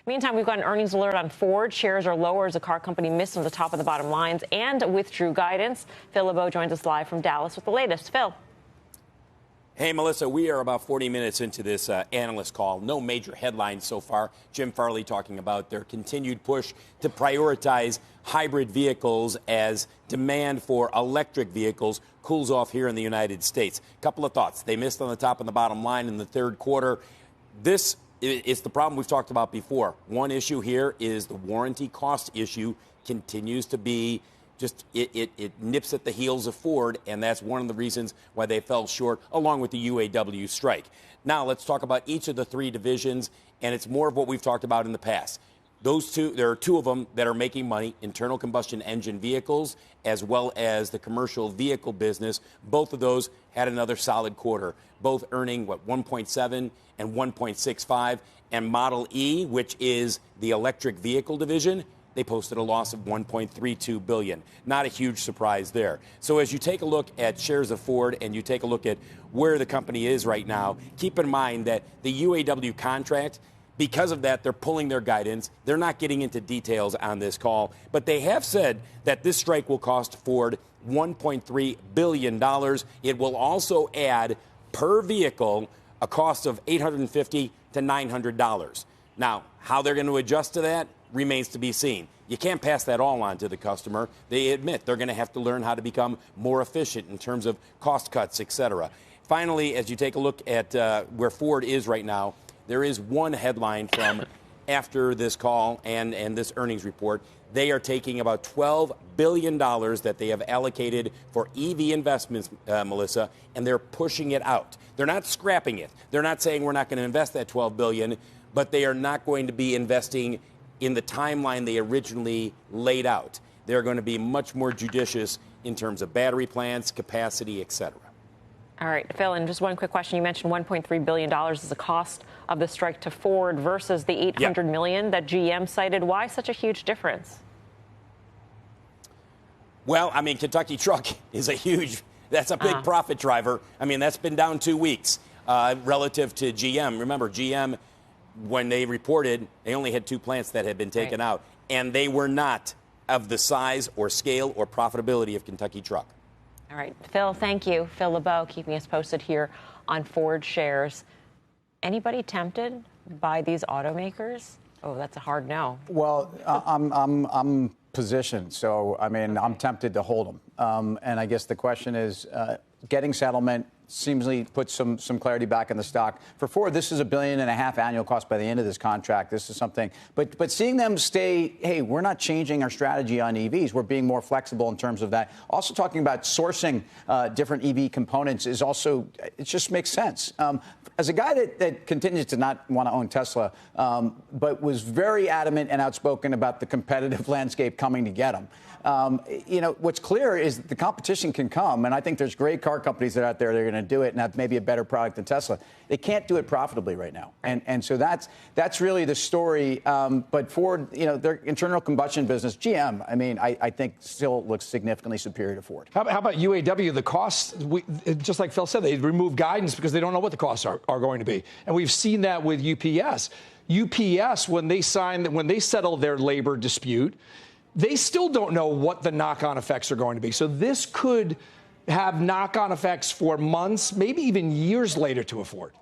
Meantime, we've got an earnings alert on Ford. Shares are lower as the car company missed on the top and the bottom lines and withdrew guidance. Phil LeBeau joins us live from Dallas with the latest. Phil. Hey, Melissa, we are about 40 minutes into this analyst call. No major headlines so far. Jim Farley talking about their continued push to prioritize hybrid vehicles as demand for electric vehicles cools off here in the United States. Couple of thoughts. They missed on the top and the bottom line in the third quarter. This is the problem we've talked about before. One issue here is the warranty cost issue continues to be just it nips at the heels of Ford, and that's one of the reasons why they fell short, along with the UAW strike. Now, let's talk about each of the three divisions, and it's more of what we've talked about in the past. Those two, there are two of them that are making money, internal combustion engine vehicles, as well as the commercial vehicle business. Both of those had another solid quarter, both earning, 1.7 and 1.65. And Model E, which is the electric vehicle division, they posted a loss of $1.32 billion. Not a huge surprise there. So as you take a look at shares of Ford and you take a look at where the company is right now, keep in mind that the UAW contract, because of that, they're pulling their guidance. They're not getting into details on this call, but they have said that this strike will cost Ford $1.3 billion. It will also add per vehicle a cost of $850 to $900. Now, how they're going to adjust to that remains to be seen. You can't pass that all on to the customer. They admit they're going to have to learn how to become more efficient in terms of cost cuts, et cetera. Finally, as you take a look at where Ford is right now, there is one headline from after this call and this earnings report. They are taking about $12 billion that they have allocated for EV investments, Melissa, and they're pushing it out. They're not scrapping it. They're not saying we're not going to invest that $12 billion, but they are not going to be investing in the timeline they originally laid out. They're going to be much more judicious in terms of battery plants, capacity, et cetera. All right, Phil, and just one quick question. You mentioned $1.3 billion is the cost of the strike to Ford versus the $800 million that GM cited. Why such a huge difference? Well, I mean, Kentucky Truck is that's a big profit driver. I mean, that's been down 2 weeks relative to GM. Remember, GM, when they reported, they only had 2 plants that had been taken out, and they were not of the size or scale or profitability of Kentucky Truck. All right, Phil, thank you. Phil LeBeau keeping us posted here on Ford shares. Anybody tempted by these automakers? Oh, that's a hard no. Well, I'm positioned, so I mean, I'm tempted to hold them. And I guess the question is, getting settlement seemingly puts some clarity back in the stock. For Ford, this is $1.5 billion annual cost by the end of this contract. This is something. But seeing them stay, hey, we're not changing our strategy on EVs. We're being more flexible in terms of that. Also talking about sourcing different EV components is also, it just makes sense. As a guy that continues to not want to own Tesla, but was very adamant and outspoken about the competitive landscape coming to get him. What's clear is that the competition can come, and I think there's great car companies that are out there that are going to do it and have maybe a better product than Tesla. They can't do it profitably right now, and so that's really the story. But Ford, their internal combustion business, GM, I mean, I think still looks significantly superior to Ford. How about UAW? The costs, just like Phil said, they remove guidance because they don't know what the costs are going to be, and we've seen that with UPS. UPS, when they settle their labor dispute, they still don't know what the knock-on effects are going to be. So this could have knock-on effects for months, maybe even years later to Ford.